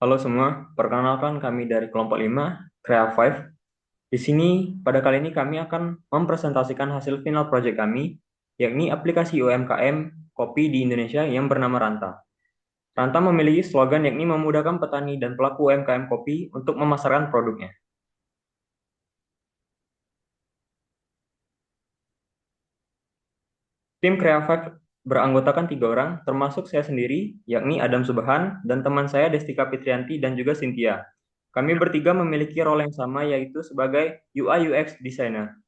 Halo semua, perkenalkan kami dari kelompok 5, Crea 5. Di sini, pada kali ini kami akan mempresentasikan hasil final project kami, yakni aplikasi UMKM kopi di Indonesia yang bernama Ranta. Ranta memiliki slogan yakni memudahkan petani dan pelaku UMKM kopi untuk memasarkan produknya. Tim Crea 5 beranggotakan 3 orang, termasuk saya sendiri, yakni Adam Subhan, dan teman saya Destika Fitrianti dan juga Cynthia. Kami bertiga memiliki role yang sama, yaitu sebagai UI UX designer.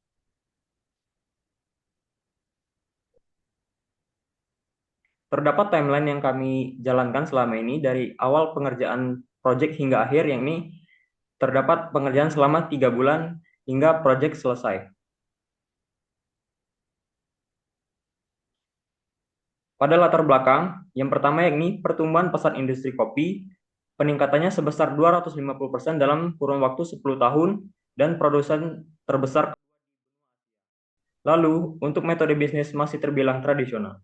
Terdapat timeline yang kami jalankan selama ini dari awal pengerjaan proyek hingga akhir, yakni terdapat pengerjaan selama 3 bulan hingga proyek selesai. Pada latar belakang, yang pertama yakni pertumbuhan pasar industri kopi, peningkatannya sebesar 250% dalam kurun waktu 10 tahun, dan produsen terbesar. Lalu, untuk metode bisnis masih terbilang tradisional.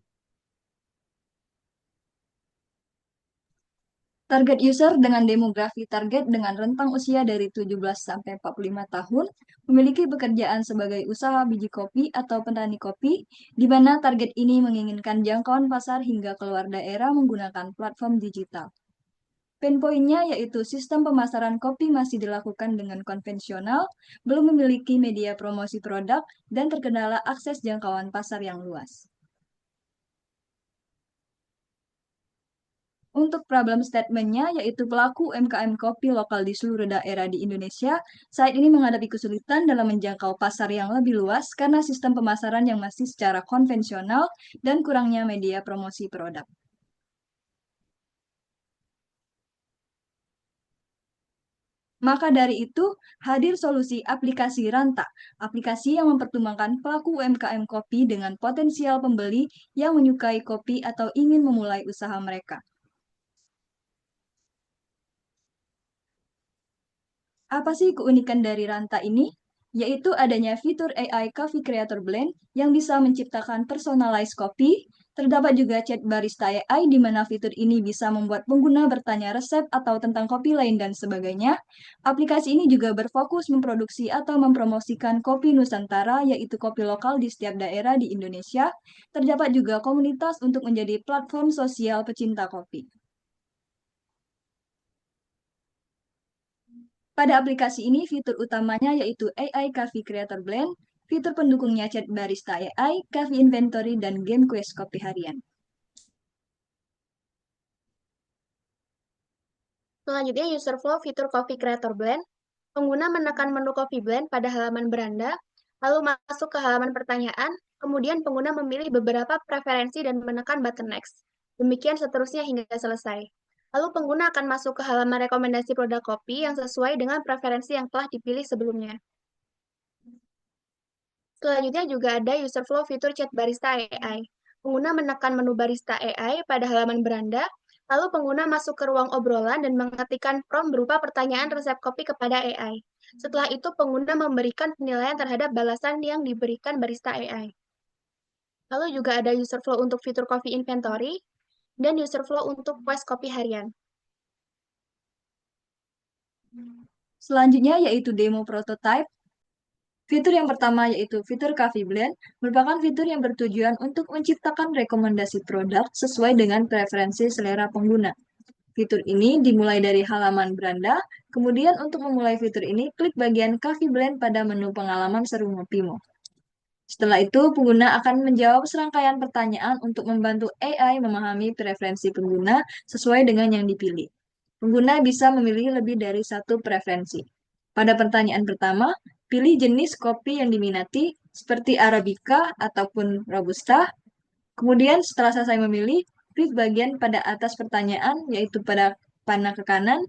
Target user dengan demografi target dengan rentang usia dari 17 sampai 45 tahun memiliki pekerjaan sebagai usaha biji kopi atau petani kopi, di mana target ini menginginkan jangkauan pasar hingga keluar daerah menggunakan platform digital. Pain point-nya yaitu sistem pemasaran kopi masih dilakukan dengan konvensional, belum memiliki media promosi produk, dan terkendala akses jangkauan pasar yang luas. Untuk problem statement-nya, yaitu pelaku UMKM kopi lokal di seluruh daerah di Indonesia, saat ini menghadapi kesulitan dalam menjangkau pasar yang lebih luas karena sistem pemasaran yang masih secara konvensional dan kurangnya media promosi produk. Maka dari itu, hadir solusi aplikasi Ranta, aplikasi yang mempertimbangkan pelaku UMKM kopi dengan potensial pembeli yang menyukai kopi atau ingin memulai usaha mereka. Apa sih keunikan dari Ranta ini? Yaitu adanya fitur AI Coffee Creator Blend yang bisa menciptakan personalized kopi. Terdapat juga chat barista AI di mana fitur ini bisa membuat pengguna bertanya resep atau tentang kopi lain dan sebagainya. Aplikasi ini juga berfokus memproduksi atau mempromosikan kopi Nusantara, yaitu kopi lokal di setiap daerah di Indonesia. Terdapat juga komunitas untuk menjadi platform sosial pecinta kopi. Pada aplikasi ini, fitur utamanya yaitu AI Coffee Creator Blend, fitur pendukungnya chat barista AI, Coffee Inventory, dan game quest kopi harian. Selanjutnya, user flow fitur Coffee Creator Blend. Pengguna menekan menu Coffee Blend pada halaman beranda, lalu masuk ke halaman pertanyaan, kemudian pengguna memilih beberapa preferensi dan menekan button Next. Demikian seterusnya hingga selesai. Lalu pengguna akan masuk ke halaman rekomendasi produk kopi yang sesuai dengan preferensi yang telah dipilih sebelumnya. Selanjutnya juga ada user flow fitur chat barista AI. Pengguna menekan menu barista AI pada halaman beranda, lalu pengguna masuk ke ruang obrolan dan mengetikkan prompt berupa pertanyaan resep kopi kepada AI. Setelah itu, pengguna memberikan penilaian terhadap balasan yang diberikan barista AI. Lalu juga ada user flow untuk fitur coffee inventory dan user flow untuk quest kopi harian. Selanjutnya yaitu demo prototype. Fitur yang pertama yaitu fitur Coffee Blend merupakan fitur yang bertujuan untuk menciptakan rekomendasi produk sesuai dengan preferensi selera pengguna. Fitur ini dimulai dari halaman beranda, kemudian untuk memulai fitur ini, klik bagian Coffee Blend pada menu pengalaman seru Ngopimo. Setelah itu, pengguna akan menjawab serangkaian pertanyaan untuk membantu AI memahami preferensi pengguna sesuai dengan yang dipilih. Pengguna bisa memilih lebih dari satu preferensi. Pada pertanyaan pertama, pilih jenis kopi yang diminati, seperti Arabica ataupun Robusta. Kemudian, setelah selesai memilih, klik bagian pada atas pertanyaan, yaitu pada panah ke kanan,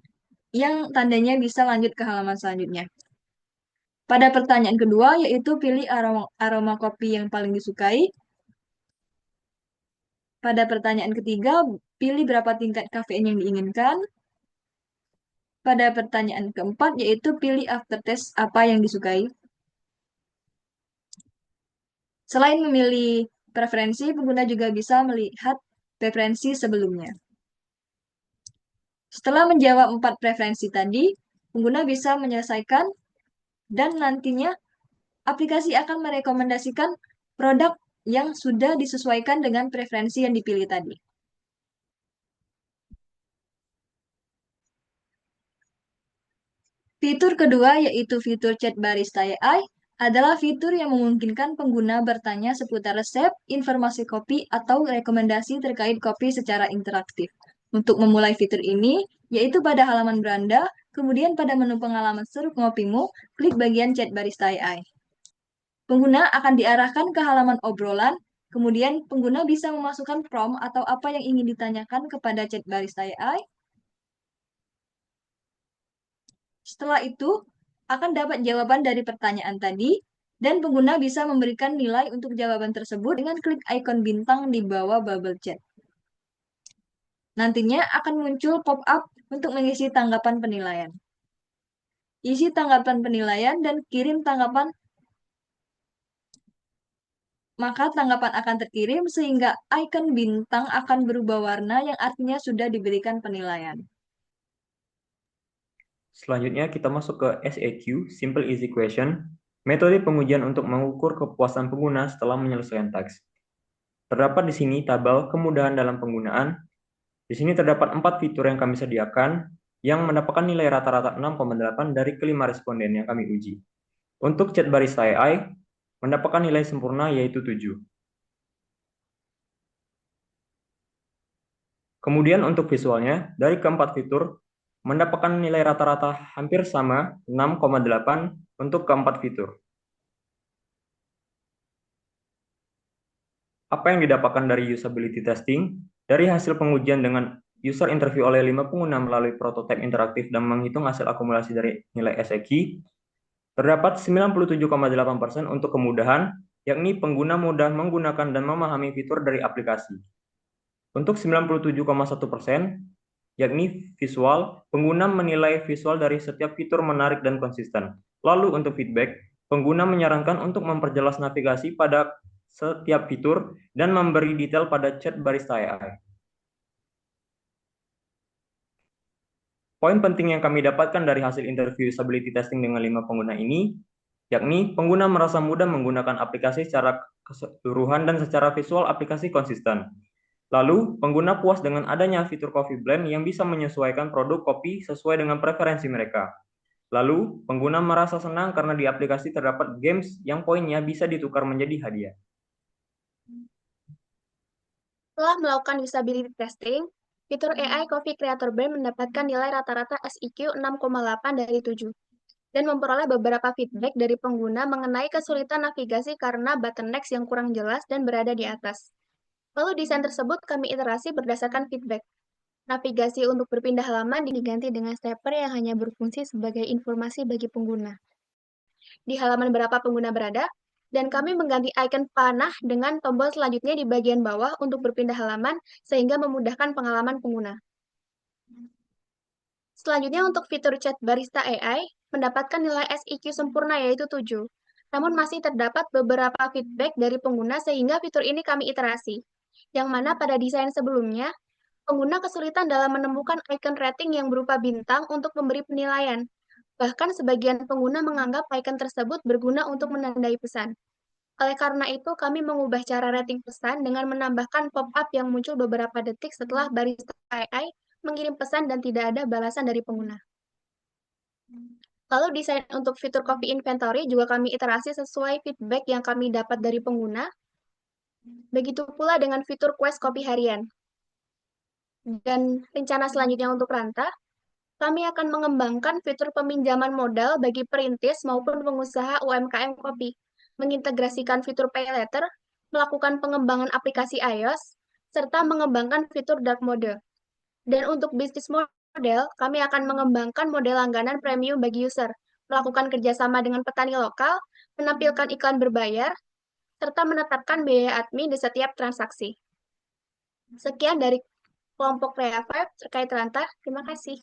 yang tandanya bisa lanjut ke halaman selanjutnya. Pada pertanyaan kedua, yaitu pilih aroma kopi yang paling disukai. Pada pertanyaan ketiga, pilih berapa tingkat kafein yang diinginkan. Pada pertanyaan keempat, yaitu pilih aftertaste apa yang disukai. Selain memilih preferensi, pengguna juga bisa melihat preferensi sebelumnya. Setelah menjawab 4 preferensi tadi, pengguna bisa menyelesaikan dan nantinya aplikasi akan merekomendasikan produk yang sudah disesuaikan dengan preferensi yang dipilih tadi. Fitur kedua yaitu fitur chat barista AI adalah fitur yang memungkinkan pengguna bertanya seputar resep, informasi kopi, atau rekomendasi terkait kopi secara interaktif. Untuk memulai fitur ini, yaitu pada halaman beranda, kemudian pada menu pengalaman seruk ngopimu, klik bagian chat barista AI. Pengguna akan diarahkan ke halaman obrolan, kemudian pengguna bisa memasukkan prompt atau apa yang ingin ditanyakan kepada chat barista AI. Setelah itu, akan dapat jawaban dari pertanyaan tadi, dan pengguna bisa memberikan nilai untuk jawaban tersebut dengan klik ikon bintang di bawah bubble chat. Nantinya akan muncul pop-up untuk mengisi tanggapan penilaian. Isi tanggapan penilaian dan kirim tanggapan, maka tanggapan akan terkirim sehingga ikon bintang akan berubah warna yang artinya sudah diberikan penilaian. Selanjutnya kita masuk ke SEQ, Simple Easy Question, metode pengujian untuk mengukur kepuasan pengguna setelah menyelesaikan teks. Terdapat di sini tabel kemudahan dalam penggunaan. Di sini terdapat 4 fitur yang kami sediakan yang mendapatkan nilai rata-rata 6,8 dari kelima responden yang kami uji. Untuk chat barista AI, mendapatkan nilai sempurna yaitu 7. Kemudian untuk visualnya, dari keempat fitur, mendapatkan nilai rata-rata hampir sama 6,8 untuk keempat fitur. Apa yang didapatkan dari usability testing? Dari hasil pengujian dengan user interview oleh 5 pengguna melalui prototipe interaktif dan menghitung hasil akumulasi dari nilai SEQ, terdapat 97,8% untuk kemudahan, yakni pengguna mudah menggunakan dan memahami fitur dari aplikasi. Untuk 97,1%, yakni visual, pengguna menilai visual dari setiap fitur menarik dan konsisten. Lalu untuk feedback, pengguna menyarankan untuk memperjelas navigasi pada setiap fitur dan memberi detail pada chat barista AI. Poin penting yang kami dapatkan dari hasil interview usability testing dengan 5 pengguna ini, yakni pengguna merasa mudah menggunakan aplikasi secara keseluruhan dan secara visual aplikasi konsisten. Lalu, pengguna puas dengan adanya fitur Coffee Blend yang bisa menyesuaikan produk kopi sesuai dengan preferensi mereka. Lalu, pengguna merasa senang karena di aplikasi terdapat games yang poinnya bisa ditukar menjadi hadiah. Setelah melakukan usability testing, fitur AI Coffee Creator Blend mendapatkan nilai rata-rata SEQ 6,8 dari 7 dan memperoleh beberapa feedback dari pengguna mengenai kesulitan navigasi karena bottlenecks yang kurang jelas dan berada di atas. Lalu desain tersebut kami iterasi berdasarkan feedback. Navigasi untuk berpindah halaman diganti dengan stepper yang hanya berfungsi sebagai informasi bagi pengguna. Di halaman berapa pengguna berada, dan kami mengganti icon panah dengan tombol selanjutnya di bagian bawah untuk berpindah halaman sehingga memudahkan pengalaman pengguna. Selanjutnya untuk fitur chat barista AI mendapatkan nilai SEQ sempurna yaitu 7. Namun masih terdapat beberapa feedback dari pengguna sehingga fitur ini kami iterasi. Yang mana pada desain sebelumnya, pengguna kesulitan dalam menemukan icon rating yang berupa bintang untuk memberi penilaian. Bahkan sebagian pengguna menganggap icon tersebut berguna untuk menandai pesan. Oleh karena itu, kami mengubah cara rating pesan dengan menambahkan pop-up yang muncul beberapa detik setelah barista AI mengirim pesan dan tidak ada balasan dari pengguna. Lalu desain untuk fitur Coffee Inventory juga kami iterasi sesuai feedback yang kami dapat dari pengguna. Begitu pula dengan fitur Quest Kopi Harian. Dan rencana selanjutnya untuk Ranta, kami akan mengembangkan fitur peminjaman modal bagi perintis maupun pengusaha UMKM kopi, mengintegrasikan fitur pay later, melakukan pengembangan aplikasi iOS, serta mengembangkan fitur dark mode. Dan untuk bisnis model, kami akan mengembangkan model langganan premium bagi user, melakukan kerjasama dengan petani lokal, menampilkan iklan berbayar, serta menetapkan biaya admin di setiap transaksi. Sekian dari kelompok Rea 5 terkait Ranta. Terima kasih.